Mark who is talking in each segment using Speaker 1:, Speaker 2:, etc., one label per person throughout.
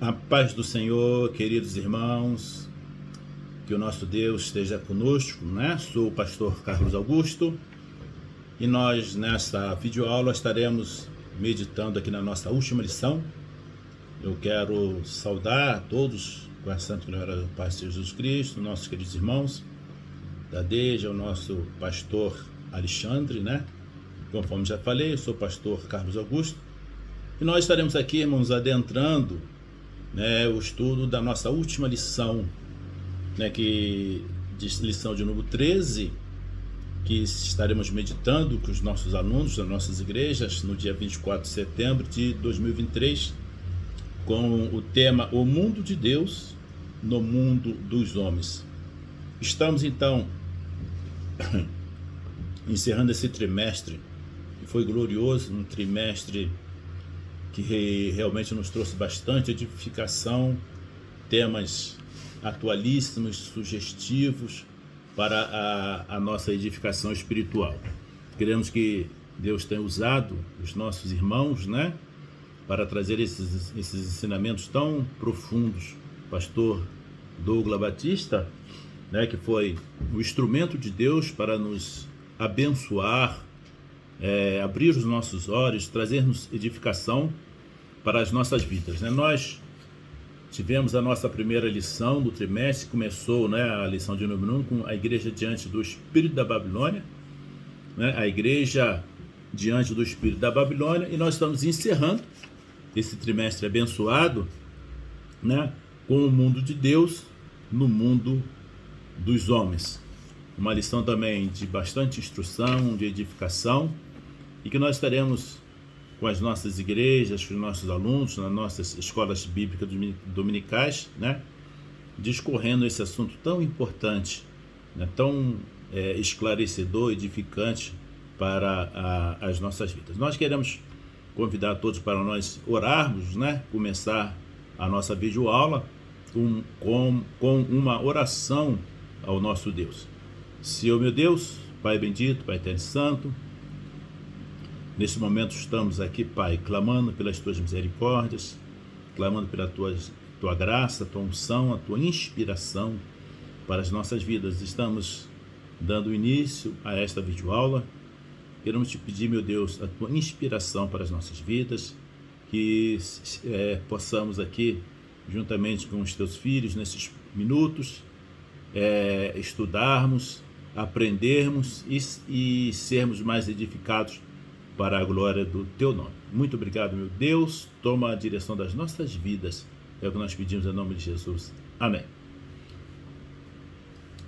Speaker 1: A paz do Senhor, queridos irmãos, que o nosso Deus esteja conosco, né? Sou o pastor Carlos Augusto e nós, nesta videoaula, estaremos meditando aqui na nossa última lição. Eu quero saudar a todos com a santa glória do Pai Jesus Cristo, nossos queridos irmãos, da Deja, o nosso pastor Alexandre, né? Conforme já falei, eu sou o pastor Carlos Augusto e nós estaremos aqui, irmãos, adentrando o estudo da nossa última lição, que diz lição de número 13, que estaremos meditando com os nossos alunos das nossas igrejas no dia 24 de setembro de 2023, com o tema O Mundo de Deus no Mundo dos Homens. Estamos então encerrando esse trimestre, que foi glorioso, um trimestre que realmente nos trouxe bastante edificação, temas atualíssimos, sugestivos para a nossa edificação espiritual. Queremos que Deus tenha usado os nossos irmãos, para trazer esses ensinamentos tão profundos. Pastor Douglas Batista, que foi o instrumento de Deus para nos abençoar, abrir os nossos olhos, trazer-nos edificação para as nossas vidas. Nós tivemos a nossa primeira lição do trimestre, começou a lição de número 1 com a igreja diante do espírito da Babilônia, a igreja diante do espírito da Babilônia, e nós estamos encerrando esse trimestre abençoado, com o mundo de Deus no mundo dos homens. Uma lição também de bastante instrução, de edificação, e que nós estaremos com as nossas igrejas, com os nossos alunos, nas nossas escolas bíblicas dominicais, discorrendo esse assunto tão importante, tão esclarecedor, edificante para as nossas vidas. Nós queremos convidar todos para nós orarmos, começar a nossa videoaula com uma oração ao nosso Deus. Senhor meu Deus, Pai bendito, Pai eterno e santo, nesse momento estamos aqui, Pai, clamando pelas Tuas misericórdias, clamando pela Tua graça, a Tua unção, a Tua inspiração para as nossas vidas. Estamos dando início a esta videoaula. Queremos Te pedir, meu Deus, a Tua inspiração para as nossas vidas, que possamos aqui, juntamente com os Teus filhos, nesses minutos, estudarmos, aprendermos e sermos mais edificados para a glória do Teu nome. Muito obrigado, meu Deus. Toma a direção das nossas vidas. É o que nós pedimos em nome de Jesus. Amém.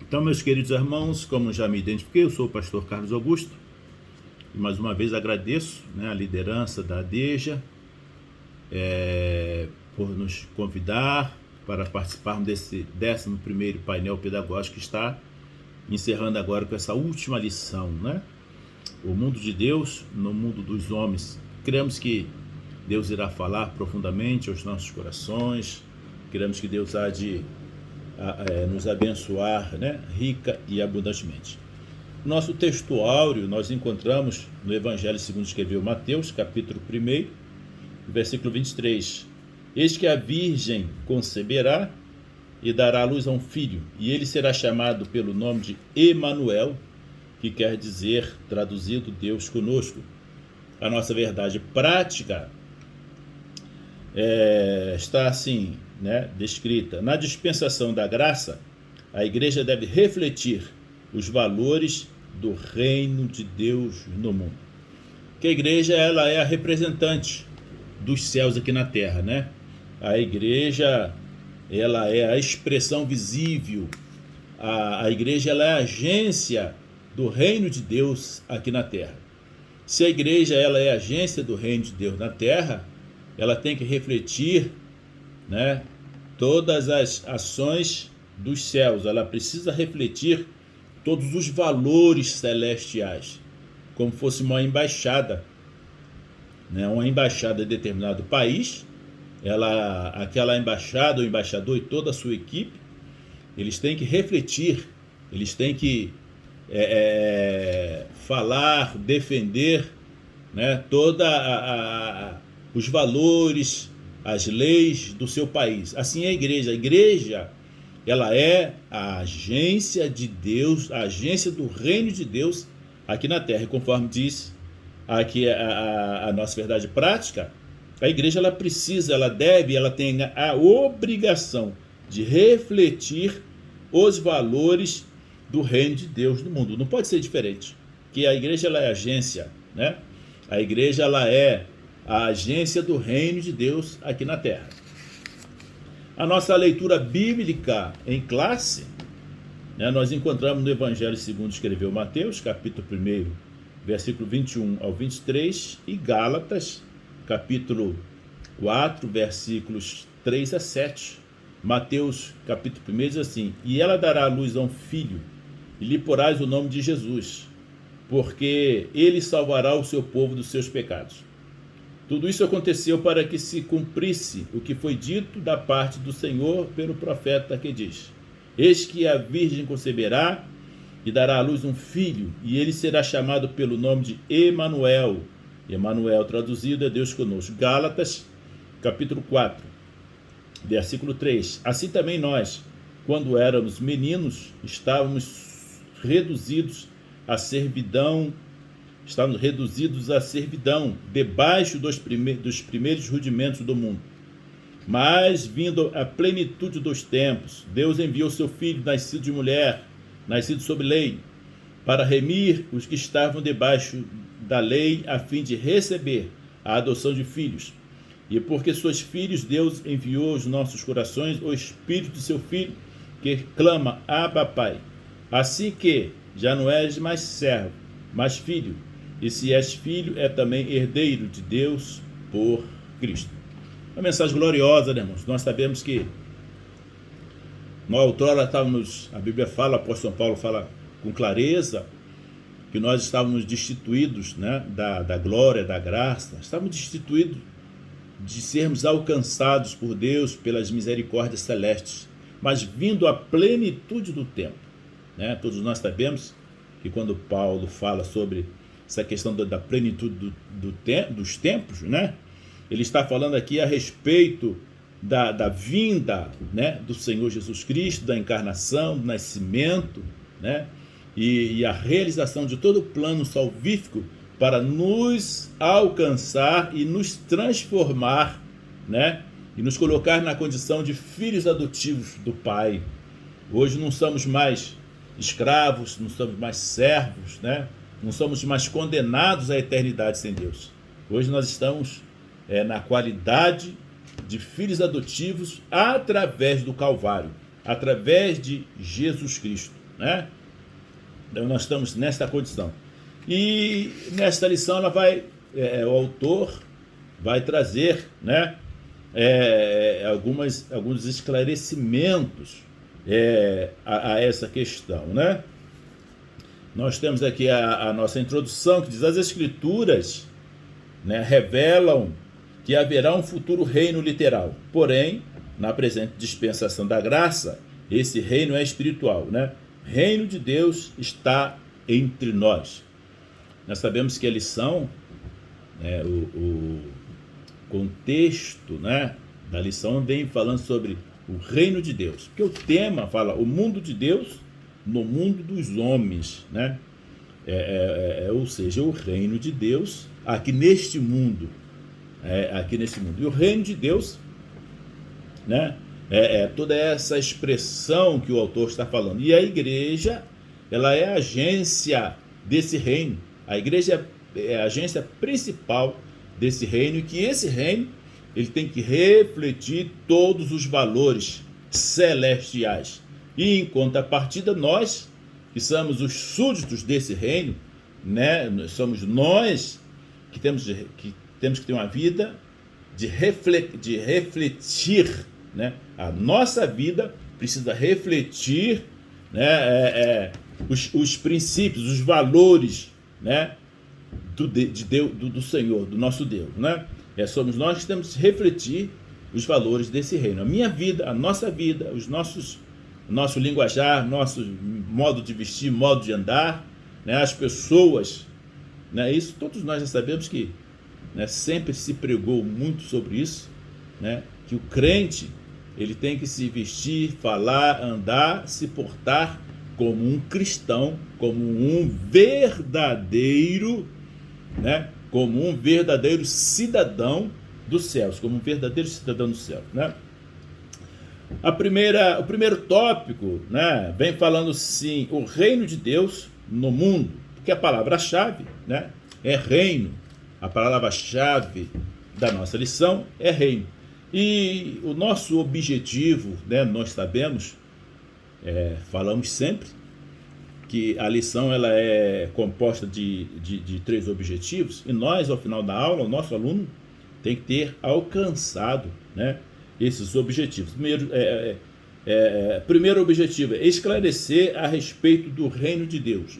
Speaker 1: Então, meus queridos irmãos, como já me identifiquei, eu sou o pastor Carlos Augusto. E mais uma vez agradeço a liderança da Deja por nos convidar para participarmos desse 11º painel pedagógico que está encerrando agora com essa última lição, O mundo de Deus no mundo dos homens. Queremos que Deus irá falar profundamente aos nossos corações. Queremos que Deus há de nos abençoar, rica e abundantemente. Nosso texto áureo nós encontramos no Evangelho segundo escreveu Mateus, capítulo 1, versículo 23. Eis que a virgem conceberá e dará à luz a um filho, e ele será chamado pelo nome de Emanuel, que quer dizer, traduzido, Deus conosco. A nossa verdade prática está assim, descrita. Na dispensação da graça, a igreja deve refletir os valores do reino de Deus no mundo. Que a igreja ela é a representante dos céus aqui na terra, A igreja ela é a expressão visível. A igreja ela é a agência do reino de Deus aqui na terra. Se a igreja ela é a agência do reino de Deus na terra, ela tem que refletir, todas as ações dos céus. Ela precisa refletir todos os valores celestiais, como fosse uma embaixada, uma embaixada de determinado país. Aquela embaixada, o embaixador e toda a sua equipe, eles têm que refletir, eles têm que falar, defender, toda os valores, as leis do seu país. Assim é a igreja. A igreja, ela é a agência de Deus, a agência do reino de Deus aqui na terra. E conforme diz aqui a nossa verdade prática, a igreja ela precisa, ela deve, ela tem a obrigação de refletir os valores do reino de Deus no mundo. Não pode ser diferente. Que a igreja ela é a agência, né? A igreja ela é a agência do reino de Deus aqui na terra. A nossa leitura bíblica em classe, né, nós encontramos no Evangelho segundo escreveu Mateus, capítulo 1, versículo 21 ao 23, e Gálatas, capítulo 4, versículos 3 a 7. Mateus, capítulo 1, diz assim: E ela dará à luz a um filho, e lhe porás o nome de Jesus, porque ele salvará o seu povo dos seus pecados. Tudo isso aconteceu para que se cumprisse o que foi dito da parte do Senhor pelo profeta, que diz: Eis que a virgem conceberá e dará à luz um filho, e ele será chamado pelo nome de Emanuel. Emanuel traduzido é Deus conosco. Gálatas, capítulo 4, versículo 3. Assim também nós, quando éramos meninos, estávamos reduzidos à servidão, debaixo dos primeiros rudimentos do mundo. Mas, vindo a plenitude dos tempos, Deus enviou seu Filho, nascido de mulher, nascido sob lei, para remir os que estavam debaixo da lei, a fim de receber a adoção de filhos. E porque sois filhos, Deus enviou aos nossos corações o Espírito de seu Filho, que clama: Abba, Pai. Assim que já não és mais servo, mas filho, e se és filho, é também herdeiro de Deus por Cristo. Uma mensagem gloriosa, né, irmãos? Nós sabemos que nós outrora estávamos, a Bíblia fala, o apóstolo São Paulo fala com clareza, que nós estávamos destituídos, né, da glória, da graça, estávamos destituídos de sermos alcançados por Deus pelas misericórdias celestes, mas vindo à plenitude do tempo, né? Todos nós sabemos que quando Paulo fala sobre essa questão da plenitude dos tempos, né? Ele está falando aqui a respeito da vinda, né, do Senhor Jesus Cristo, da encarnação, do nascimento, né, e a realização de todo o plano salvífico para nos alcançar e nos transformar, né, e nos colocar na condição de filhos adotivos do Pai. Hoje não somos mais escravos, não somos mais servos, né? Não somos mais condenados à eternidade sem Deus. Hoje nós estamos na qualidade de filhos adotivos através do Calvário, através de Jesus Cristo, né? Então nós estamos nesta condição. E nesta lição ela vai, o autor vai trazer, né, alguns esclarecimentos a essa questão, né? Nós temos aqui a nossa introdução, que diz: as Escrituras, né, revelam que haverá um futuro reino literal. Porém, na presente dispensação da graça, esse reino é espiritual, né? O reino de Deus está entre nós. Nós sabemos que a lição, né, o contexto, né, da lição vem falando sobre o reino de Deus. Porque o tema fala o mundo de Deus no mundo dos homens, né? Ou seja, o reino de Deus aqui neste mundo. E o reino de Deus, né, toda essa expressão que o autor está falando. E a igreja, ela é a agência desse reino. A igreja é a agência principal desse reino, e que esse reino ele tem que refletir todos os valores celestiais. E em contrapartida, nós, que somos os súditos desse reino, né, somos nós que temos que ter uma vida de refletir, né? A nossa vida precisa refletir, né, os princípios, os valores, né, do Senhor, do nosso Deus, né? Somos nós que temos que refletir os valores desse reino. A minha vida, a nossa vida, nosso linguajar, nosso modo de vestir, modo de andar, né, as pessoas, né, isso todos nós já sabemos que, né, sempre se pregou muito sobre isso, né, que o crente ele tem que se vestir, falar, andar, se portar como um cristão, como um verdadeiro, né, como um verdadeiro cidadão dos céus, como um verdadeiro cidadão dos céus, né? O primeiro tópico, né, vem falando sim o reino de Deus no mundo, porque a palavra-chave, né, é reino. A palavra-chave da nossa lição é reino. E o nosso objetivo, né, nós sabemos, falamos sempre que a lição ela é composta de 3 objetivos, e nós, ao final da aula, o nosso aluno tem que ter alcançado, né, esses objetivos. Primeiro objetivo é esclarecer a respeito do reino de Deus,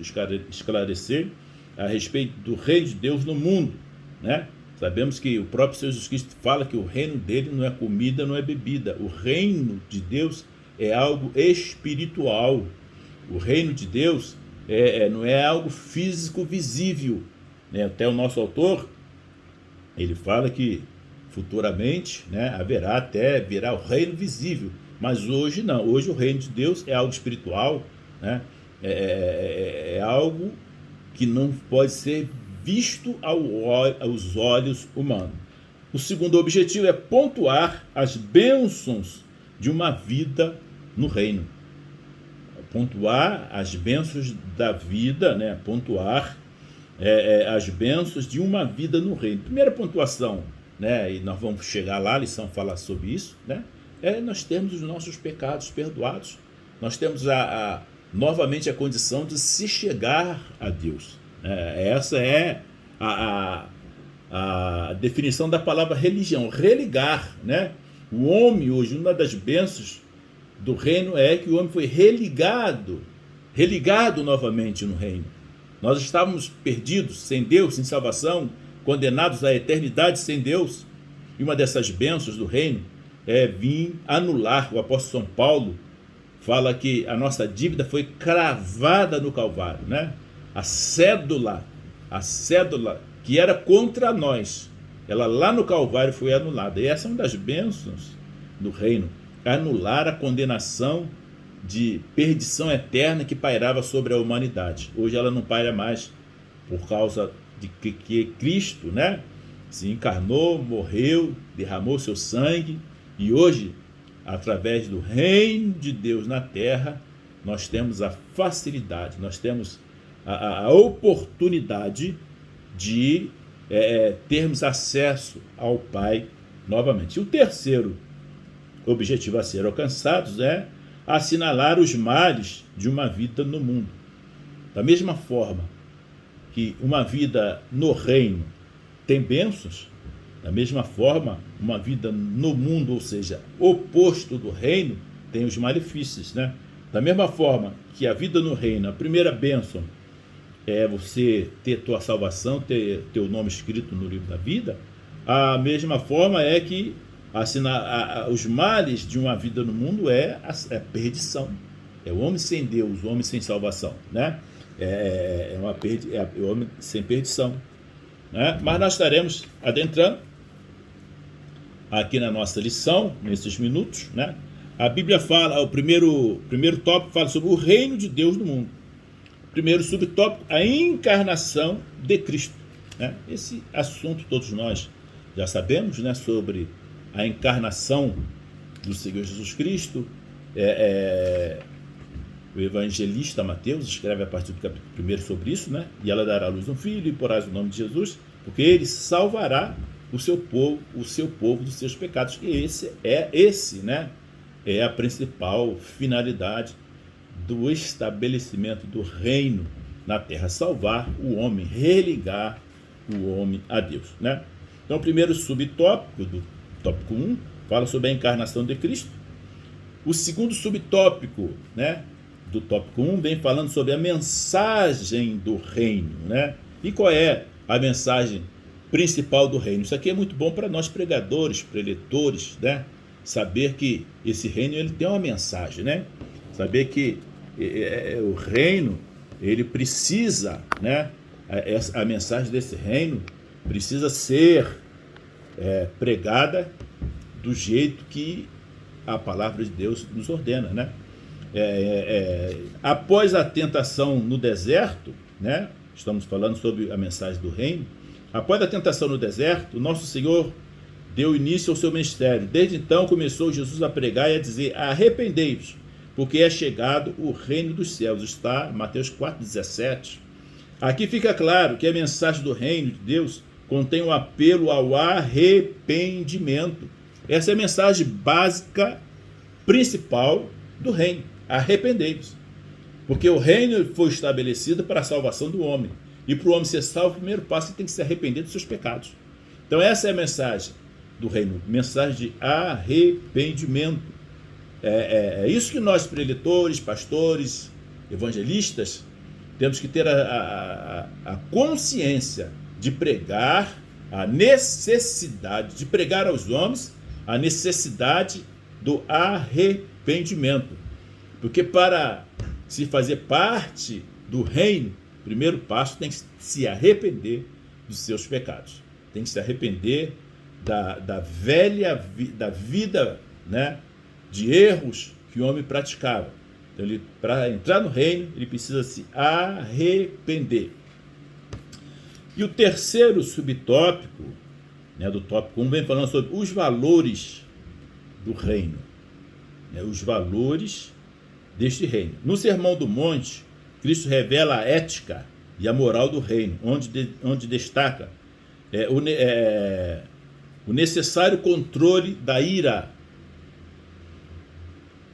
Speaker 1: esclarecer a respeito do reino de Deus no mundo, né? Sabemos que o próprio Senhor Jesus Cristo fala que o reino dele não é comida, não é bebida. O reino de Deus é algo espiritual. O reino de Deus não é algo físico visível, né? Até o nosso autor, ele fala que futuramente, né, virá o reino visível, mas hoje não. Hoje o reino de Deus é algo espiritual, né? É algo que não pode ser visto aos olhos humanos. O segundo objetivo é pontuar as bênçãos de uma vida no reino. Pontuar as bênçãos da vida, né? Pontuar as bênçãos de uma vida no reino. Primeira pontuação, né? E nós vamos chegar lá, a lição fala sobre isso, né? Nós temos os nossos pecados perdoados. Nós temos novamente a condição de se chegar a Deus. Essa é a definição da palavra religião, religar, né? O homem hoje, uma das bênçãos do reino é que o homem foi religado novamente no reino. Nós estávamos perdidos, sem Deus, sem salvação, condenados à eternidade sem Deus, e uma dessas bênçãos do reino é vir anular. O apóstolo São Paulo fala que a nossa dívida foi cravada no Calvário, né? A cédula que era contra nós, ela lá no Calvário foi anulada. E essa é uma das bênçãos do reino, anular a condenação de perdição eterna que pairava sobre a humanidade. Hoje ela não paira mais, por causa de que Cristo, né, se encarnou, morreu, derramou seu sangue, e hoje, através do reino de Deus na terra, nós temos a facilidade, nós temos a oportunidade de termos acesso ao Pai novamente. E o terceiro objetivo a ser alcançado é assinalar os males de uma vida no mundo. Da mesma forma que uma vida no reino tem bênçãos, da mesma forma, uma vida no mundo, ou seja, oposto do reino, tem os malefícios, né? Da mesma forma que a vida no reino, a primeira bênção é você ter tua salvação, ter teu nome escrito no livro da vida, a mesma forma é que os males de uma vida no mundo é a perdição. É o homem sem Deus, o homem sem salvação, né? É o homem sem perdição, né? Mas nós estaremos adentrando aqui na nossa lição, nesses minutos, né? A Bíblia fala, o primeiro tópico fala sobre o reino de Deus no mundo. Primeiro subtópico, a encarnação de Cristo, né? Esse assunto todos nós já sabemos, né? Sobre a encarnação do Senhor Jesus Cristo. O evangelista Mateus escreve a partir do capítulo 1 sobre isso, né? E ela dará à luz um filho e porás o nome de Jesus, porque ele salvará o seu povo dos seus pecados. E esse, né? É a principal finalidade do estabelecimento do reino na terra, salvar o homem, religar o homem a Deus, né? Então, o primeiro subtópico do tópico 1 fala sobre a encarnação de Cristo. O segundo subtópico, né, do tópico 1 vem falando sobre a mensagem do reino, né? E qual é a mensagem principal do reino? Isso aqui é muito bom para nós pregadores, preletores, né? Saber que esse reino ele tem uma mensagem, né? Saber que o reino ele precisa, né? A mensagem desse reino precisa ser pregada do jeito que a palavra de Deus nos ordena, né? Após a tentação no deserto, né? Estamos falando sobre a mensagem do reino. Após a tentação no deserto, nosso Senhor deu início ao seu ministério. Desde então começou Jesus a pregar e a dizer: arrependei-vos, porque é chegado o reino dos céus. Está Mateus 4,17. Aqui fica claro que a mensagem do reino de Deus contém um apelo ao arrependimento. Essa é a mensagem básica, principal do reino. Arrependei-vos. Porque o reino foi estabelecido para a salvação do homem. E para o homem ser salvo, o primeiro passo ele tem que se arrepender dos seus pecados. Então essa é a mensagem do reino, mensagem de arrependimento. É isso que nós, preletores, pastores, evangelistas, temos que ter a consciência de pregar a necessidade, de pregar aos homens a necessidade do arrependimento. Porque para se fazer parte do reino, o primeiro passo tem que se arrepender dos seus pecados. Tem que se arrepender da vida, né, de erros que o homem praticava. Então, para entrar no reino, ele precisa se arrepender. E o terceiro subtópico, né, do tópico 1, vem falando sobre os valores do reino. Né, os valores deste reino. No Sermão do Monte, Cristo revela a ética e a moral do reino, onde destaca o necessário controle da ira,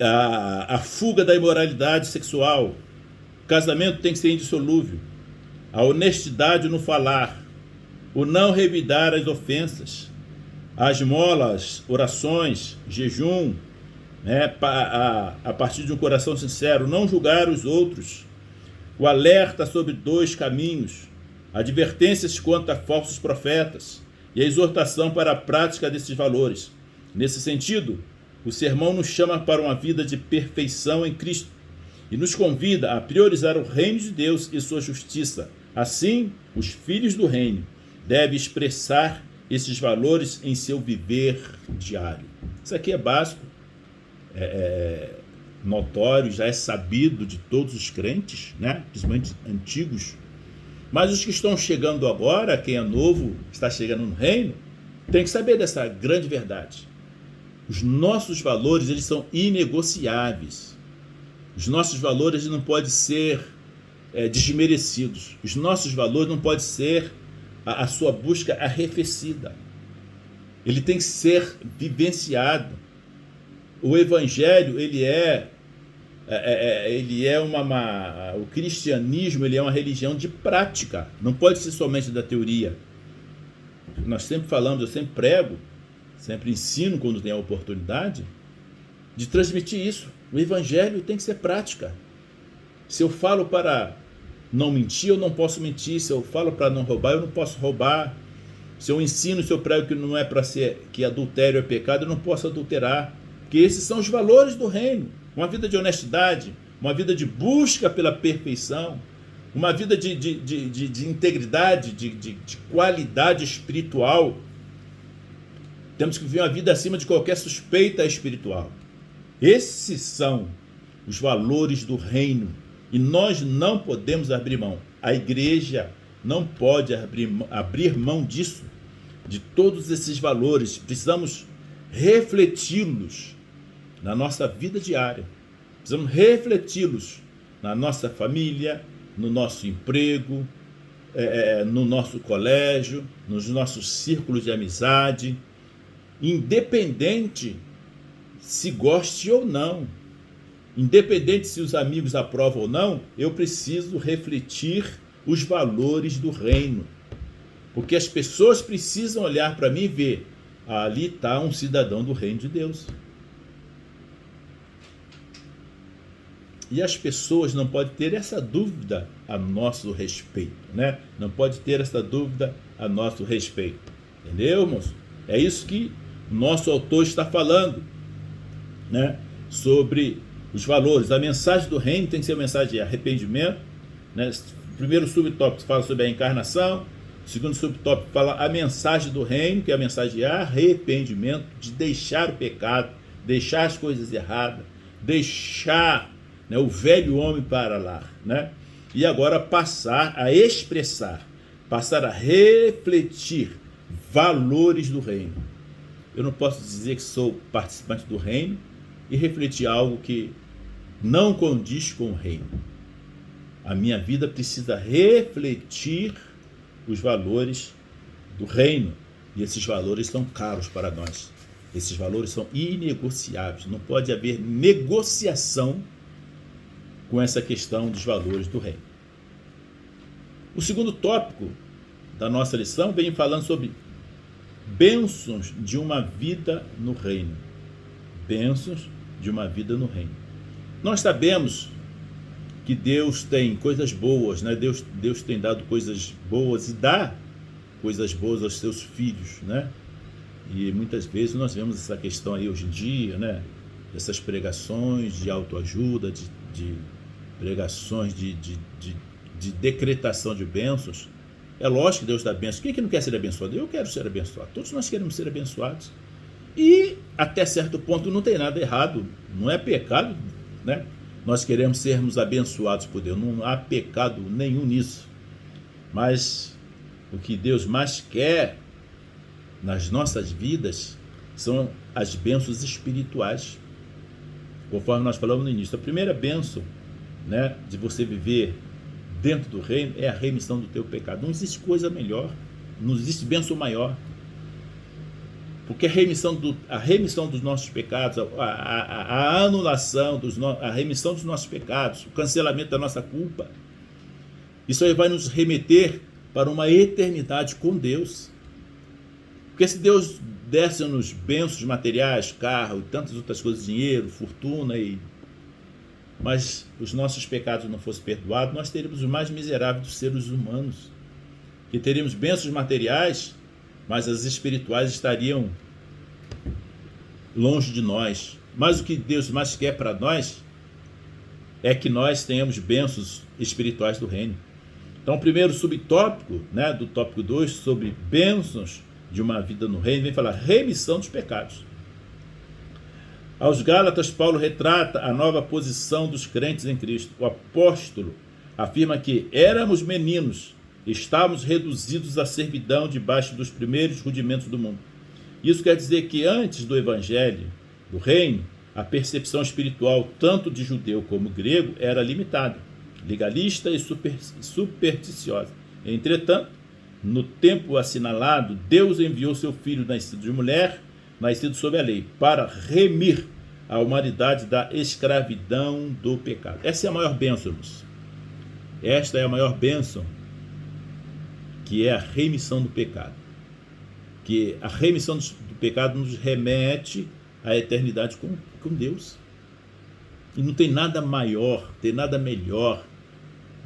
Speaker 1: a fuga da imoralidade sexual. O casamento tem que ser indissolúvel. A honestidade no falar, o não revidar as ofensas, as esmolas, orações, jejum, né, a partir de um coração sincero, não julgar os outros, o alerta sobre 2 caminhos, advertências quanto a falsos profetas e a exortação para a prática desses valores. Nesse sentido, o sermão nos chama para uma vida de perfeição em Cristo e nos convida a priorizar o reino de Deus e sua justiça. Assim, os filhos do reino devem expressar esses valores em seu viver diário. Isso aqui é básico, notório, já é sabido de todos os crentes, né? Principalmente antigos. Mas os que estão chegando agora, quem é novo, está chegando no reino, tem que saber dessa grande verdade. Os nossos valores, eles são inegociáveis. Os nossos valores não podem ser desmerecidos. Os nossos valores não podem ser a sua busca arrefecida. Ele tem que ser vivenciado. O evangelho, o cristianismo, ele é uma religião de prática, não pode ser somente da teoria. Nós sempre falamos, eu sempre prego, sempre ensino quando tem a oportunidade de transmitir isso. O evangelho tem que ser prática. Se eu falo para não mentir, eu não posso mentir. Se eu falo para não roubar, eu não posso roubar. Se eu ensino, se eu prego que não é para ser, que adultério é pecado, eu não posso adulterar. Porque esses são os valores do reino. Uma vida de honestidade, uma vida de busca pela perfeição, uma vida de integridade, de qualidade espiritual. Temos que viver uma vida acima de qualquer suspeita espiritual. Esses são os valores do reino. E nós não podemos abrir mão. A igreja não pode abrir mão disso, de todos esses valores. Precisamos refleti-los na nossa vida diária. Precisamos refleti-los na nossa família, no nosso emprego, no nosso colégio, nos nossos círculos de amizade, independente se goste ou não, independente se os amigos aprovam ou não, eu preciso refletir os valores do reino, porque as pessoas precisam olhar para mim e ver, ali está um cidadão do reino de Deus. E as pessoas não podem ter essa dúvida a nosso respeito, né? Não pode ter essa dúvida a nosso respeito. Entendeu, irmãos? É isso que o nosso autor está falando, né? Sobre os valores. A mensagem do reino tem que ser uma mensagem de arrependimento, né? O primeiro subtópico fala sobre a encarnação, O segundo subtópico fala a mensagem do reino, que é a mensagem de arrependimento, de deixar o pecado, deixar as coisas erradas, deixar, né, o velho homem para lá, né? E agora passar a expressar, passar a refletir valores do reino. Eu não posso dizer que sou participante do reino e refletir algo que não condiz com o reino. A minha vida precisa refletir os valores do reino, e esses valores são caros para nós. Esses valores são inegociáveis. Não pode haver negociação com essa questão dos valores do reino. O segundo tópico da nossa lição vem falando sobre bênçãos de uma vida no reino. Bênçãos de uma vida no reino. Nós sabemos que Deus tem coisas boas, né? Deus tem dado coisas boas e dá coisas boas aos seus filhos, né? E muitas vezes nós vemos essa questão aí hoje em dia, né? Essas pregações de autoajuda, de pregações de decretação de bênçãos. É lógico que Deus dá bênção. Quem é que não quer ser abençoado? Eu quero ser abençoado. Todos nós queremos ser abençoados. E até certo ponto não tem nada errado. Não é pecado, né? Nós queremos sermos abençoados por Deus. Não há pecado nenhum nisso. Mas o que Deus mais quer nas nossas vidas são as bênçãos espirituais. Conforme nós falamos no início, a primeira bênção, né, de você viver dentro do reino é a remissão do teu pecado. Não existe coisa melhor, não existe bênção maior. Porque a remissão dos nossos pecados, a anulação, a remissão dos nossos pecados, o cancelamento da nossa culpa, isso aí vai nos remeter para uma eternidade com Deus. Porque se Deus desse-nos bênçãos materiais, carro e tantas outras coisas, dinheiro, fortuna, mas os nossos pecados não fossem perdoados, nós teríamos os mais miseráveis dos seres humanos. Que teríamos bênçãos materiais, mas as espirituais estariam longe de nós. Mas o que Deus mais quer para nós é que nós tenhamos bênçãos espirituais do reino. Então, o primeiro subtópico, né, do tópico 2, sobre bênçãos de uma vida no reino, vem falar remissão dos pecados. Aos Gálatas, Paulo retrata a nova posição dos crentes em Cristo. O apóstolo afirma que éramos meninos, estávamos reduzidos à servidão debaixo dos primeiros rudimentos do mundo. Isso quer dizer que antes do evangelho, do reino, a percepção espiritual, tanto de judeu como grego, era limitada, legalista e supersticiosa. Entretanto, no tempo assinalado, Deus enviou seu filho nascido de mulher, nascido sob a lei, para remir a humanidade da escravidão do pecado. Essa é a maior bênção, irmãos. Esta é a maior bênção, que é a remissão do pecado. Que a remissão do pecado nos remete à eternidade com Deus. E não tem nada maior, tem nada melhor,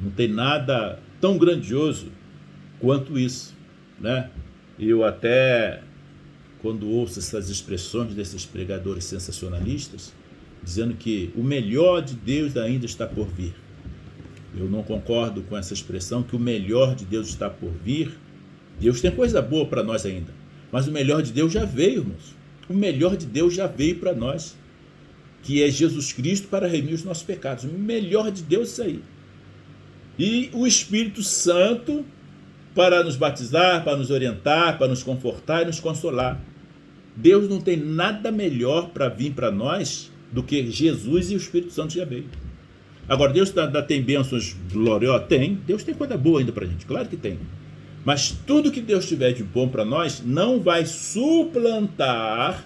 Speaker 1: não tem nada tão grandioso quanto isso, né? Eu até, quando ouço essas expressões desses pregadores sensacionalistas, dizendo que o melhor de Deus ainda está por vir. Eu não concordo com essa expressão, que o melhor de Deus está por vir. Deus tem coisa boa para nós ainda, mas o melhor de Deus já veio, irmãos. O melhor de Deus já veio para nós, que é Jesus Cristo para remir os nossos pecados. O melhor de Deus é isso aí. E o Espírito Santo para nos batizar, para nos orientar, para nos confortar e nos consolar. Deus não tem nada melhor para vir para nós do que Jesus, e o Espírito Santo já veio. Agora, Deus tem bênçãos gloriosas? Tem. Deus tem coisa boa ainda para a gente, claro que tem. Mas tudo que Deus tiver de bom para nós não vai suplantar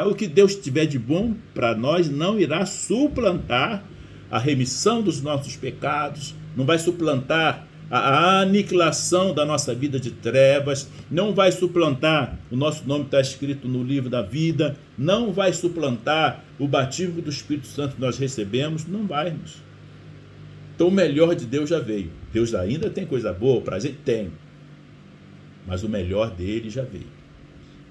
Speaker 1: o que Deus tiver de bom para nós, não irá suplantar a remissão dos nossos pecados, não vai suplantar a aniquilação da nossa vida de trevas, não vai suplantar o nosso nome está escrito no livro da vida, não vai suplantar o batismo do Espírito Santo que nós recebemos, não vai, irmãos. Então o melhor de Deus já veio. Deus ainda tem coisa boa para a gente? Tem. Mas o melhor dele já veio.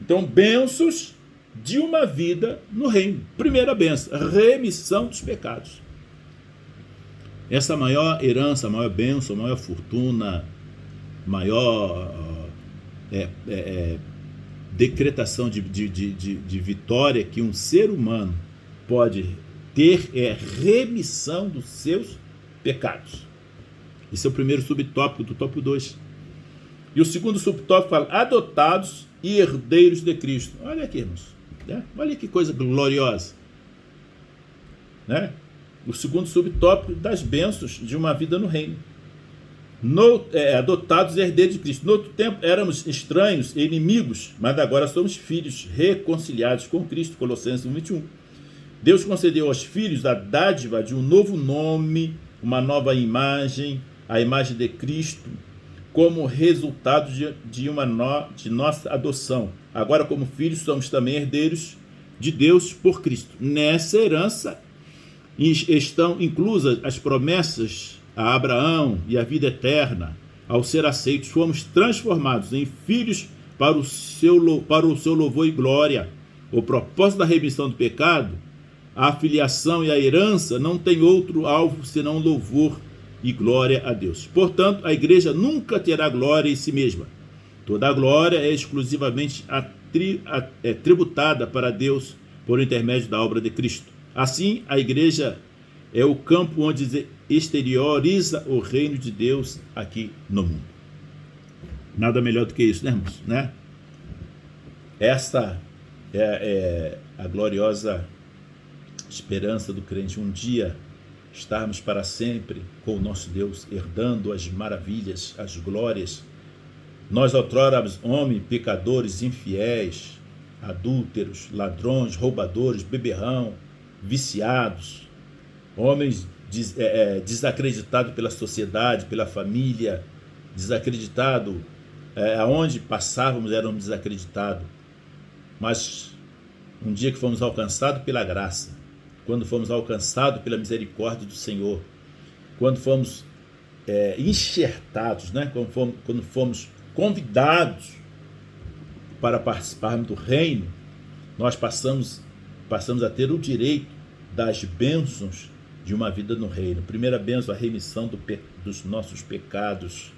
Speaker 1: Então, bênçãos de uma vida no reino. Primeira bênção, remissão dos pecados. Essa maior herança, a maior bênção, a maior fortuna maior decretação de vitória que um ser humano pode ter é remissão dos seus pecados. Esse é o primeiro subtópico do tópico 2. E o segundo subtópico fala adotados e herdeiros de Cristo. Olha aqui, irmãos. Né? Olha que coisa gloriosa. Né? O segundo subtópico das bênçãos de uma vida no reino. Adotados e herdeiros de Cristo. No outro tempo éramos estranhos e inimigos, mas agora somos filhos reconciliados com Cristo. Colossenses 1:21. Deus concedeu aos filhos a dádiva de um novo nome, uma nova imagem, a imagem de Cristo, como resultado de nossa adoção. Agora, como filhos, somos também herdeiros de Deus por Cristo. Nessa herança estão inclusas as promessas a Abraão e a vida eterna. Ao ser aceitos, fomos transformados em filhos para o seu louvor e glória. O propósito da remissão do pecado, a filiação e a herança não tem outro alvo senão louvor e glória a Deus. Portanto, a igreja nunca terá glória em si mesma. Toda a glória é exclusivamente tributada para Deus por intermédio da obra de Cristo. Assim, a igreja é o campo onde exterioriza o reino de Deus aqui no mundo. Nada melhor do que isso, né, irmãos? Né? Esta é a gloriosa esperança do crente, um dia estarmos para sempre com o nosso Deus, herdando as maravilhas, as glórias. Nós outrora éramos homens, pecadores, infiéis, adúlteros, ladrões, roubadores, beberrão, viciados, homens desacreditados pela sociedade, pela família, desacreditados, aonde passávamos éramos desacreditados. Mas um dia que fomos alcançados pela graça, quando fomos alcançados pela misericórdia do Senhor, quando fomos enxertados, né? quando fomos convidados para participarmos do reino, nós passamos a ter o direito das bênçãos de uma vida no reino. Primeira bênção, a remissão dos nossos pecados,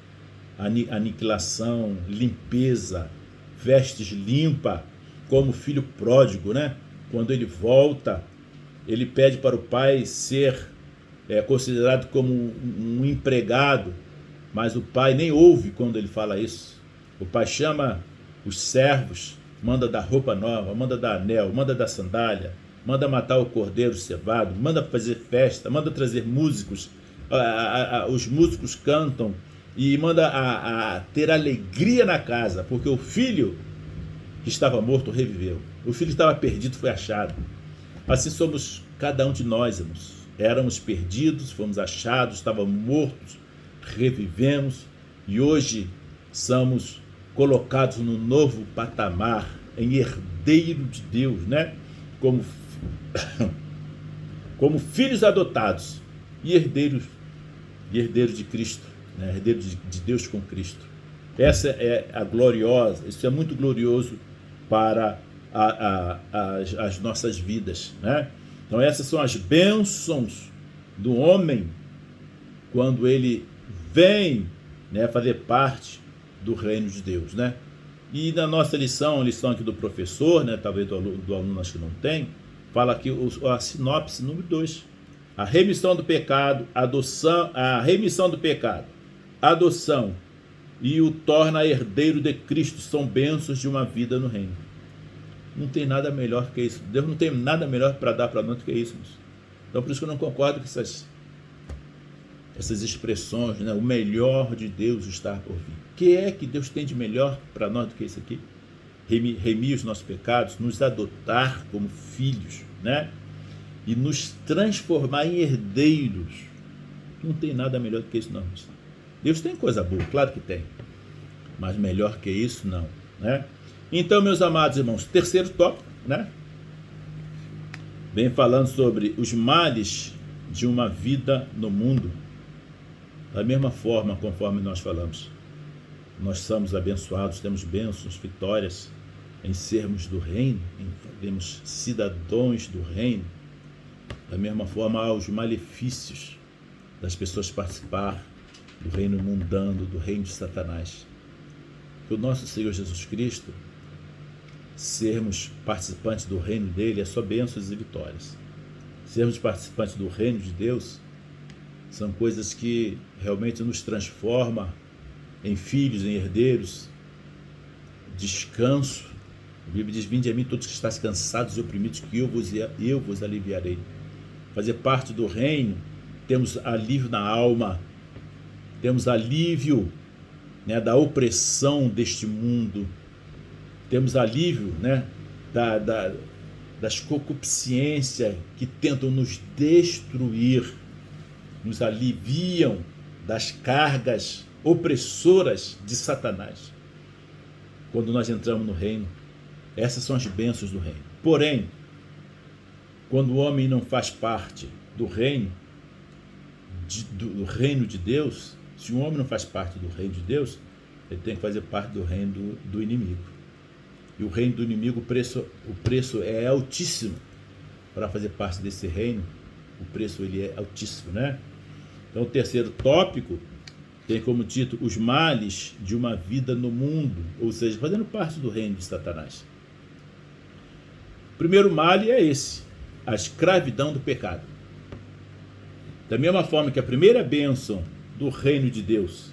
Speaker 1: aniquilação, limpeza, vestes limpa, como filho pródigo, né? Quando ele volta, ele pede para o pai ser considerado como um empregado, mas o pai nem ouve quando ele fala isso. O pai chama os servos, manda dar roupa nova, manda dar anel, manda dar sandália, manda matar o cordeiro cevado, manda fazer festa, manda trazer músicos, os músicos cantam e manda ter alegria na casa, porque o filho que estava morto reviveu, o filho que estava perdido foi achado. Assim somos cada um de nós, irmãos. Éramos perdidos, fomos achados, estávamos mortos, revivemos e hoje somos colocados no novo patamar, em herdeiro de Deus, né? Como filhos adotados e herdeiros de Cristo, né? Herdeiros de Deus com Cristo. Essa é a gloriosa, isso é muito glorioso para as nossas vidas, né? Então essas são as bênçãos do homem quando ele vem, né, fazer parte do reino de Deus, né? E na nossa lição, a lição aqui do professor, né, talvez do aluno acho que não tem, fala aqui a sinopse número 2. A remissão do pecado, a remissão do pecado, adoção e o torna herdeiro de Cristo, são bênçãos de uma vida no reino. Não tem nada melhor que isso. Deus não tem nada melhor para dar para nós do que isso. Então por isso que eu não concordo com essas expressões, né? O melhor de Deus está por vir. O que é que Deus tem de melhor para nós do que isso aqui? Remir os nossos pecados, nos adotar como filhos, né? E nos transformar em herdeiros. Não tem nada melhor do que isso, não. Deus tem coisa boa, claro que tem. Mas melhor que isso, não, né? Então, meus amados irmãos, terceiro tópico, né? Vem falando sobre os males de uma vida no mundo. Da mesma forma, conforme nós falamos, nós somos abençoados, temos bênçãos, vitórias em sermos do reino, em sermos cidadãos do reino. Da mesma forma, há os malefícios das pessoas participar do reino mundano, do reino de Satanás. Que o nosso Senhor Jesus Cristo, sermos participantes do reino dele, é só bênçãos e vitórias. Sermos participantes do reino de Deus são coisas que realmente nos transformam em filhos, em herdeiros, descanso. A Bíblia diz: vinde a mim todos que estáis cansados e oprimidos, que eu vos aliviarei. Fazer parte do reino, temos alívio na alma, temos alívio, né, da opressão deste mundo, temos alívio, né, das concupiscências que tentam nos destruir, nos aliviam das cargas opressoras de Satanás. Quando nós entramos no reino, essas são as bênçãos do reino. Porém, quando o homem não faz parte do reino de Deus, se o homem não faz parte do reino de Deus, ele tem que fazer parte do reino do inimigo. E o reino do inimigo, o preço é altíssimo. Para fazer parte desse reino, o preço ele é altíssimo, né? Então, o terceiro tópico tem como título: os males de uma vida no mundo, ou seja, fazendo parte do reino de Satanás. O primeiro mal é esse: a escravidão do pecado. Da mesma forma que a primeira bênção do reino de Deus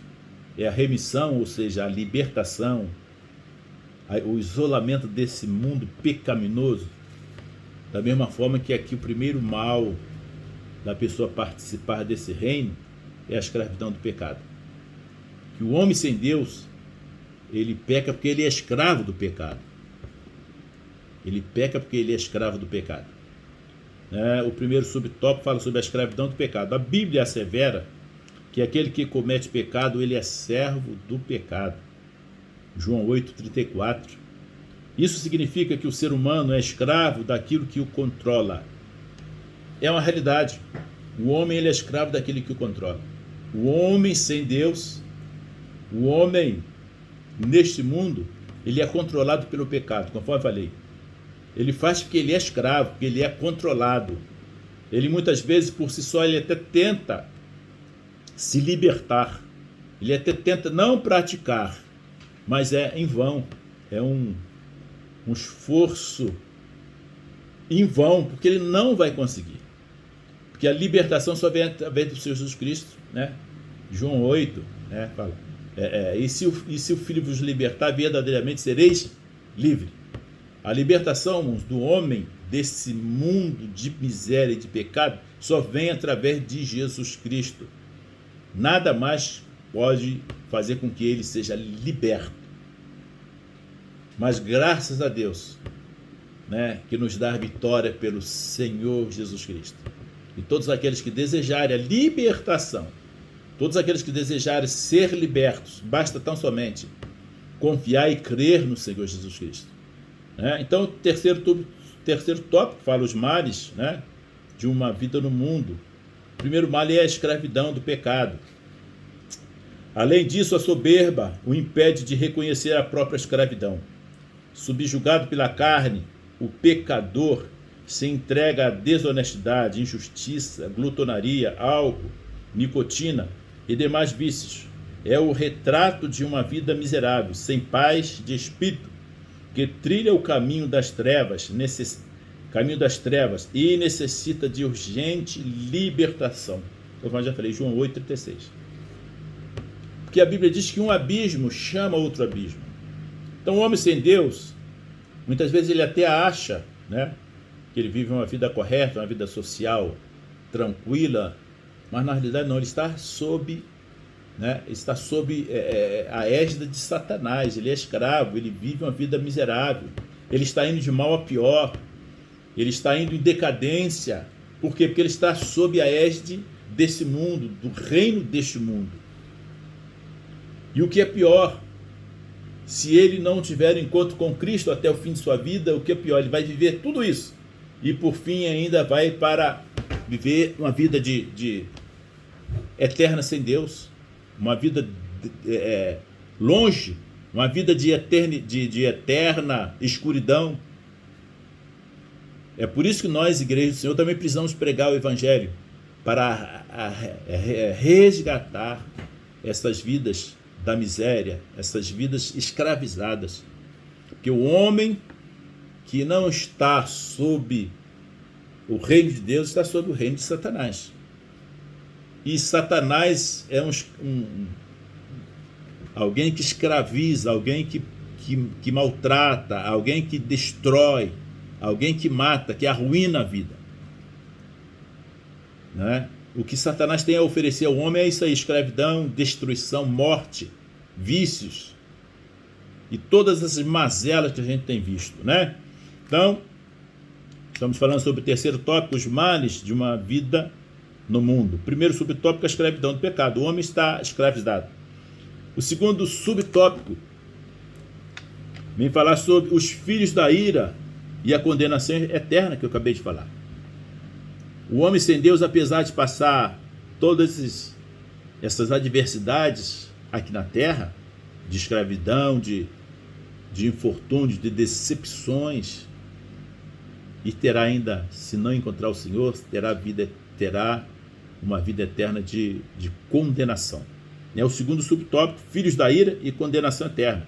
Speaker 1: é a remissão, ou seja, a libertação, o isolamento desse mundo pecaminoso, da mesma forma que aqui o primeiro mal da pessoa participar desse reino é a escravidão do pecado. Que o homem sem Deus, ele peca porque ele é escravo do pecado. Ele peca porque ele é escravo do pecado. O primeiro subtópico fala sobre a escravidão do pecado. A Bíblia assevera que aquele que comete pecado, ele é servo do pecado. João 8,34. Isso significa que o ser humano é escravo daquilo que o controla. É uma realidade. O homem, ele é escravo daquilo que o controla. O homem sem Deus, o homem neste mundo, ele é controlado pelo pecado, conforme eu falei. Ele faz porque ele é escravo, porque ele é controlado. Ele muitas vezes por si só, ele até tenta se libertar. Ele até tenta não praticar, mas é em vão. É um esforço em vão, porque ele não vai conseguir. Porque a libertação só vem através do Senhor Jesus Cristo, né? João 8, né, fala, e se o Filho vos libertar, verdadeiramente sereis livres. A libertação do homem desse mundo de miséria e de pecado só vem através de Jesus Cristo. Nada mais pode fazer com que ele seja liberto. Mas graças a Deus, né, que nos dá a vitória pelo Senhor Jesus Cristo. E todos aqueles que desejarem a libertação, todos aqueles que desejarem ser libertos, basta tão somente confiar e crer no Senhor Jesus Cristo. Então, o terceiro tópico fala os males, né, de uma vida no mundo. O primeiro mal é a escravidão do pecado. Além disso, a soberba o impede de reconhecer a própria escravidão. Subjugado pela carne, o pecador se entrega à desonestidade, injustiça, glutonaria, álcool, nicotina e demais vícios. É o retrato de uma vida miserável, sem paz de espírito, que trilha o caminho das trevas, e necessita de urgente libertação. Eu já falei, João 8,36. Porque a Bíblia diz que um abismo chama outro abismo. Então o homem sem Deus, muitas vezes ele até acha, né, que ele vive uma vida correta, uma vida social tranquila, mas na realidade não, ele está sob a égide de Satanás. Ele é escravo, ele vive uma vida miserável, ele está indo de mal a pior, ele está indo em decadência. Por quê? Porque ele está sob a égide desse mundo, do reino deste mundo. E o que é pior, se ele não tiver encontro com Cristo até o fim de sua vida, o que é pior, ele vai viver tudo isso e por fim ainda vai para viver uma vida de eterna sem Deus, uma vida longe, uma vida de eterna escuridão. É por isso que nós, igreja do Senhor, também precisamos pregar o Evangelho, para resgatar essas vidas da miséria, essas vidas escravizadas. Porque o homem que não está sob o reino de Deus está sob o reino de Satanás. E Satanás é alguém que escraviza, alguém que maltrata, alguém que destrói, alguém que mata, que arruína a vida. Né? O que Satanás tem a oferecer ao homem é isso aí: escravidão, destruição, morte, vícios e todas essas mazelas que a gente tem visto, né? Então, estamos falando sobre o terceiro tópico, os males de uma vida no mundo. O primeiro subtópico é a escravidão do pecado. O homem está escravizado. O segundo subtópico vem falar sobre os filhos da ira e a condenação eterna que eu acabei de falar. O homem sem Deus, apesar de passar todas essas adversidades aqui na terra, de escravidão, de infortúnios, de decepções, e terá ainda, se não encontrar o Senhor, terá uma vida eterna de condenação. É o segundo subtópico, filhos da ira e condenação eterna.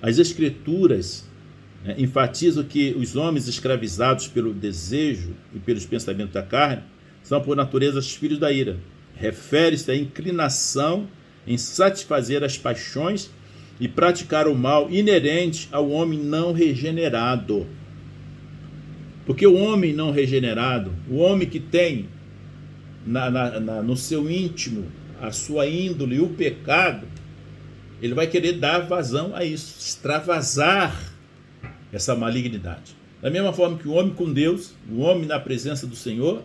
Speaker 1: As Escrituras enfatizam que os homens escravizados pelo desejo e pelos pensamentos da carne são, por natureza, os filhos da ira. Refere-se à inclinação em satisfazer as paixões e praticar o mal inerente ao homem não regenerado. Porque o homem não regenerado, o homem que tem no seu íntimo a sua índole e o pecado, ele vai querer dar vazão a isso, extravasar essa malignidade. Da mesma forma que o homem com Deus, o homem na presença do Senhor,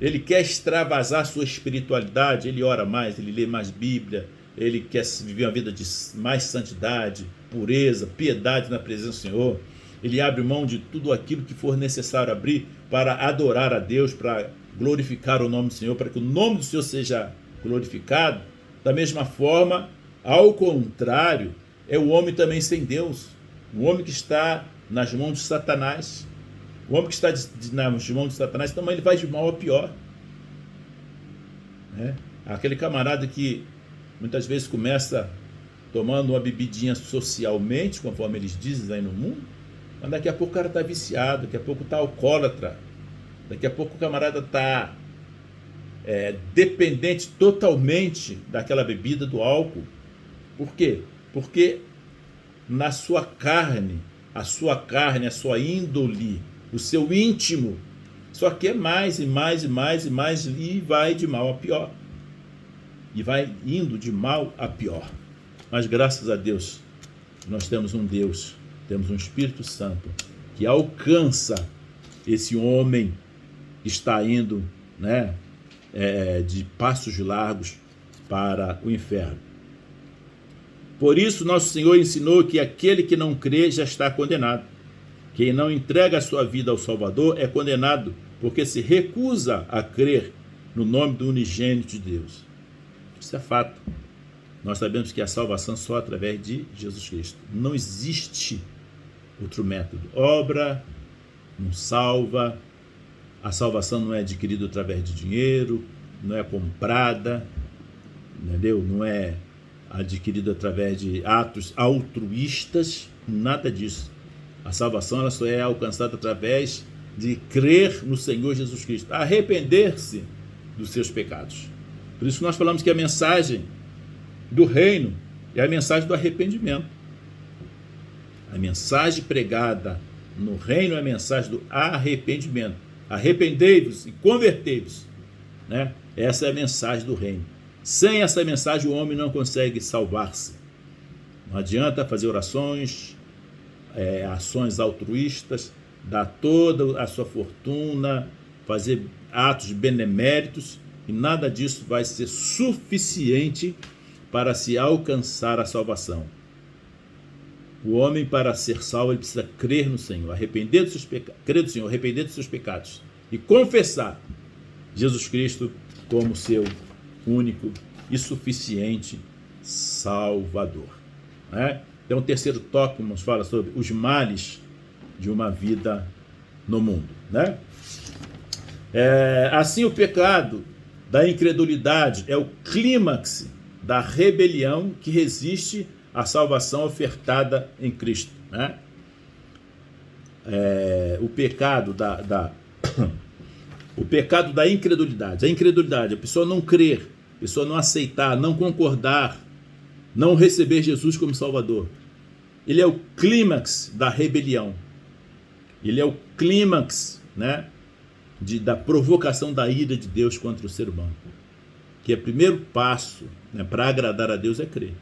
Speaker 1: ele quer extravasar sua espiritualidade, ele ora mais, ele lê mais Bíblia, ele quer viver uma vida de mais santidade, pureza, piedade na presença do Senhor. Ele abre mão de tudo aquilo que for necessário abrir para adorar a Deus, para glorificar o nome do Senhor, para que o nome do Senhor seja glorificado. Da mesma forma, ao contrário, é o homem também sem Deus, o homem que está nas mãos de Satanás. O homem que está nas mãos de Satanás também ele vai de mal a pior. Aquele camarada que muitas vezes começa tomando uma bebidinha socialmente, conforme eles dizem aí no mundo, mas daqui a pouco o cara está viciado, daqui a pouco está alcoólatra, daqui a pouco o camarada está dependente totalmente daquela bebida, do álcool. Por quê? Porque na sua carne, a sua índole, o seu íntimo, só quer mais e mais e mais e mais, e vai de mal a pior. E vai indo de mal a pior. Mas graças a Deus, nós temos um Deus, temos um Espírito Santo que alcança esse homem que está indo, de passos largos para o inferno. Por isso, nosso Senhor ensinou que aquele que não crê já está condenado. Quem não entrega a sua vida ao Salvador é condenado, porque se recusa a crer no nome do unigênito de Deus. Isso é fato. Nós sabemos que a salvação só através de Jesus Cristo. Não existe outro método. Obra não salva. A salvação não é adquirida através de dinheiro, não é comprada, entendeu? Não é adquirida através de atos altruístas, nada disso. A salvação ela só é alcançada através de crer no Senhor Jesus Cristo, arrepender-se dos seus pecados. Por isso nós falamos que a mensagem do reino é a mensagem do arrependimento. A mensagem pregada no reino é a mensagem do arrependimento. Arrependei-vos e convertei-vos. Essa é a mensagem do reino. Sem essa mensagem o homem não consegue salvar-se. Não adianta fazer orações, ações altruístas, dar toda a sua fortuna, fazer atos beneméritos, e nada disso vai ser suficiente para se alcançar a salvação. O homem, para ser salvo, ele precisa crer no Senhor, arrepender dos seus pecados, crer no Senhor, arrepender dos seus pecados e confessar Jesus Cristo como seu único e suficiente Salvador. Então, o terceiro tópico nos fala sobre os males de uma vida no mundo. Assim, o pecado da incredulidade é o clímax da rebelião que resiste à salvação ofertada em Cristo, né? O pecado o pecado da incredulidade. A incredulidade, a pessoa não crer, a pessoa não aceitar, não concordar, não receber Jesus como Salvador. Ele é o clímax da rebelião. Ele é o clímax, né, da provocação da ira de Deus contra o ser humano. Que é o primeiro passo, né, para agradar a Deus é crer.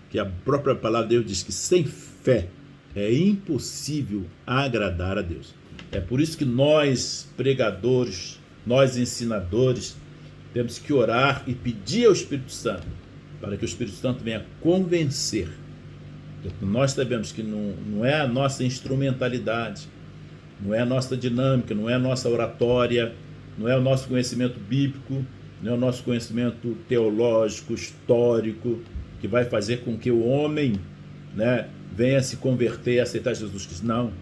Speaker 1: Que a própria palavra de Deus diz que sem fé é impossível agradar a Deus. É por isso que nós, pregadores, nós ensinadores, temos que orar e pedir ao Espírito Santo, para que o Espírito Santo venha convencer. Nós sabemos que não é a nossa instrumentalidade, não é a nossa dinâmica, não é a nossa oratória, não é o nosso conhecimento bíblico, não é o nosso conhecimento teológico, histórico, que vai fazer com que o homem, né, venha se converter e aceitar Jesus Cristo. Não.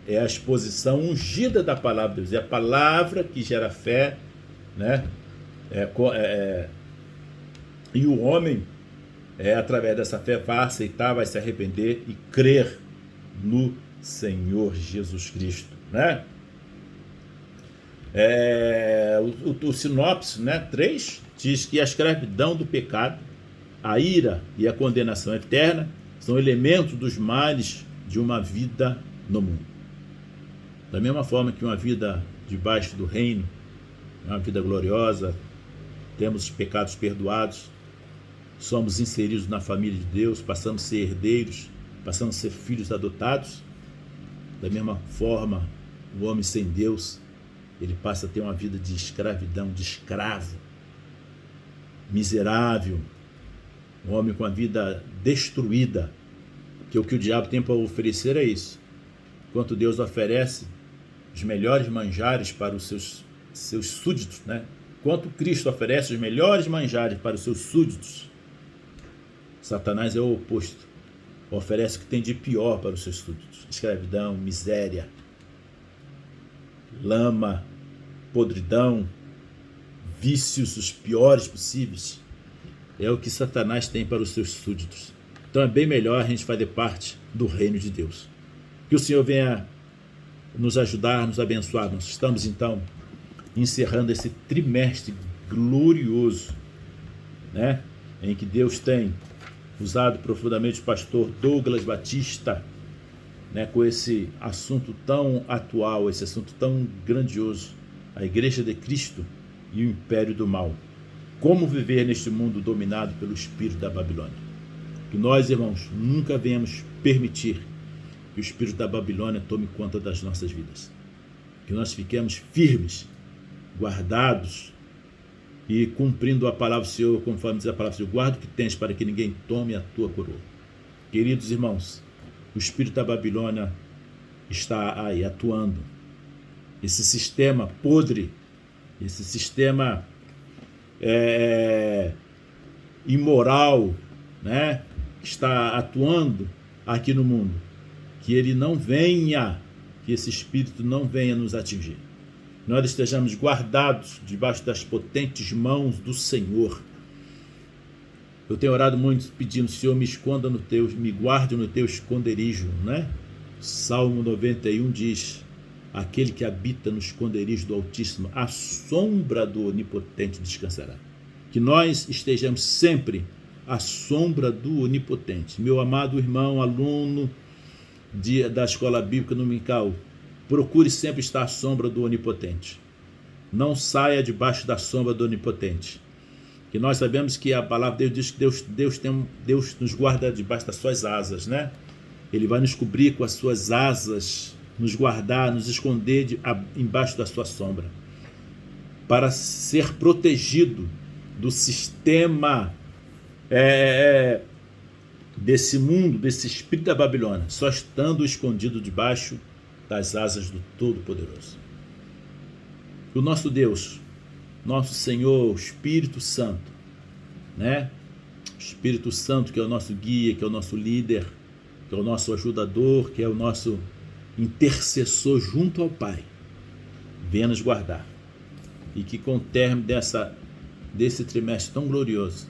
Speaker 1: É a exposição ungida da palavra de Deus. É a palavra que gera fé, né? E o homem, através dessa fé, vai aceitar, vai se arrepender e crer no Senhor Jesus Cristo, né? O sinopse, né, 3 diz que a escravidão do pecado, a ira e a condenação eterna são elementos dos males de uma vida no mundo. Da mesma forma que uma vida debaixo do reino é uma vida gloriosa, temos os pecados perdoados, somos inseridos na família de Deus, passamos a ser herdeiros, passamos a ser filhos adotados. Da mesma forma, o homem sem Deus, ele passa a ter uma vida de escravidão, de escravo, miserável, um homem com a vida destruída, que o que o diabo tem para oferecer é isso. Enquanto Deus oferece os melhores manjares para os seus súditos, né? Enquanto Cristo oferece os melhores manjares para os seus súditos, Satanás é o oposto. Oferece o que tem de pior para os seus súditos: escravidão, miséria, lama, podridão, vícios os piores possíveis. É o que Satanás tem para os seus súditos. Então é bem melhor a gente fazer parte do reino de Deus. Que o Senhor venha nos ajudar, nos abençoar. Nós estamos então encerrando esse trimestre glorioso, né, em que Deus tem usado profundamente o pastor Douglas Batista, né, com esse assunto tão atual, esse assunto tão grandioso, a Igreja de Cristo e o Império do Mal. Como viver neste mundo dominado pelo espírito da Babilônia. Que nós, irmãos, nunca venhamos permitir que o espírito da Babilônia tome conta das nossas vidas. Que nós fiquemos firmes, guardados e cumprindo a palavra do Senhor, conforme diz a palavra do Senhor: guarda o que tens para que ninguém tome a tua coroa. Queridos irmãos, o espírito da Babilônia está aí atuando. Esse sistema podre, esse sistema imoral, né, está atuando aqui no mundo. Que ele não venha, que esse espírito não venha nos atingir. Nós estejamos guardados debaixo das potentes mãos do Senhor. Eu tenho orado muito pedindo: Senhor, me esconda no teu, me guarde no teu esconderijo, né? Salmo 91 diz: aquele que habita no esconderijo do Altíssimo, à sombra do Onipotente descansará. Que nós estejamos sempre à sombra do Onipotente. Meu amado irmão, aluno da Escola Bíblica Dominical, procure sempre estar à sombra do Onipotente. Não saia debaixo da sombra do Onipotente. Que nós sabemos que a palavra de Deus diz que Deus nos guarda debaixo das suas asas, né? Ele vai nos cobrir com as suas asas, nos guardar, nos esconder embaixo da sua sombra, para ser protegido do sistema desse mundo, desse espírito da Babilônia, só estando escondido debaixo das asas do Todo-Poderoso. O nosso Deus, nosso Senhor, o Espírito Santo, né? O Espírito Santo, que é o nosso guia, que é o nosso líder, que é o nosso ajudador, que é o nosso intercessor junto ao Pai, venha nos guardar. E que com o término desse trimestre tão glorioso,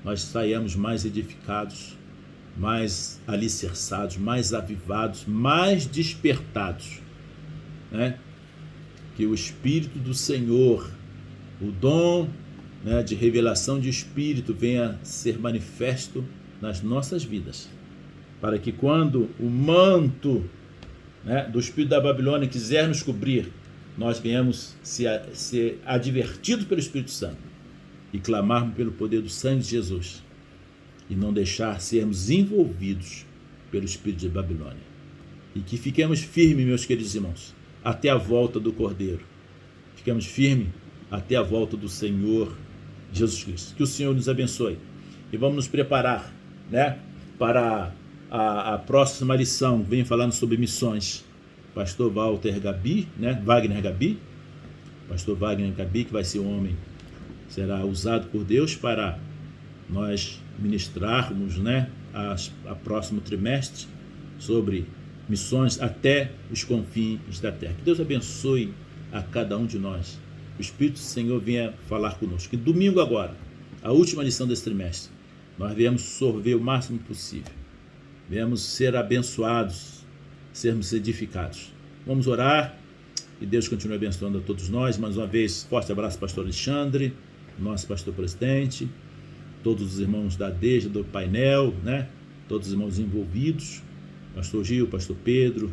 Speaker 1: nós saiamos mais edificados, mais alicerçados, mais avivados, mais despertados, né? Que o Espírito do Senhor, o dom, né, de revelação de Espírito venha ser manifesto nas nossas vidas, para que quando o manto, né, do Espírito da Babilônia quiser nos cobrir, nós venhamos ser advertidos pelo Espírito Santo e clamarmos pelo poder do sangue de Jesus e não deixar sermos envolvidos pelo Espírito de Babilônia. E que fiquemos firmes, meus queridos irmãos, até a volta do Cordeiro. Fiquemos firmes até a volta do Senhor Jesus Cristo. Que o Senhor nos abençoe. E vamos nos preparar, né, para a próxima lição. Vem falando sobre missões. Pastor Wagner Gabi, Pastor Wagner Gabi, que vai ser um homem, será usado por Deus para nós ministrarmos, né, a próximo trimestre sobre missões até os confins da terra. Que Deus abençoe a cada um de nós. O Espírito do Senhor venha falar conosco. Que domingo agora, a última lição desse trimestre, nós viemos sorver o máximo possível. Viemos ser abençoados, sermos edificados. Vamos orar e Deus continue abençoando a todos nós. Mais uma vez, forte abraço, pastor Alexandre, nosso pastor presidente, todos os irmãos da DEJA, do painel, né? Todos os irmãos envolvidos, pastor Gil, pastor Pedro,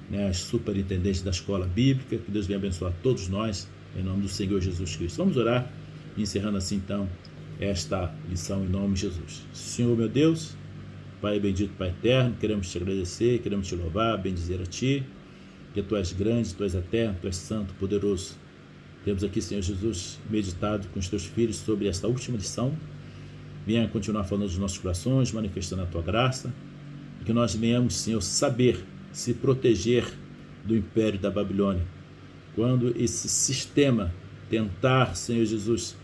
Speaker 1: né? As superintendentes da escola bíblica. Que Deus venha abençoar todos nós, em nome do Senhor Jesus Cristo. Vamos orar, encerrando assim então esta lição em nome de Jesus. Senhor meu Deus, Pai bendito, Pai eterno, queremos te agradecer, queremos te louvar, bendizer a Ti, que Tu és grande, Tu és eterno, Tu és santo, poderoso. Temos aqui, Senhor Jesus, meditado com os Teus filhos sobre esta última lição. Venha continuar falando dos nossos corações, manifestando a Tua graça, e que nós venhamos, Senhor, saber se proteger do império da Babilônia. Quando esse sistema tentar, Senhor Jesus,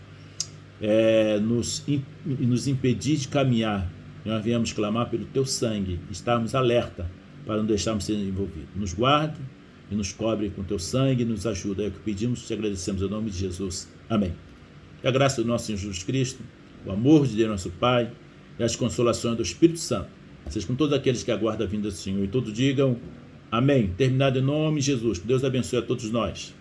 Speaker 1: nos impedir de caminhar, nós viemos clamar pelo Teu sangue, estarmos alerta para não deixarmos ser envolvidos. Nos guarde e nos cobre com Teu sangue e nos ajuda. É o que pedimos e te agradecemos em nome de Jesus. Amém. Que a graça do nosso Senhor Jesus Cristo, o amor de Deus nosso Pai e as consolações do Espírito Santo seja com todos aqueles que aguardam a vinda do Senhor. E todos digam amém. Terminado em nome de Jesus. Que Deus abençoe a todos nós.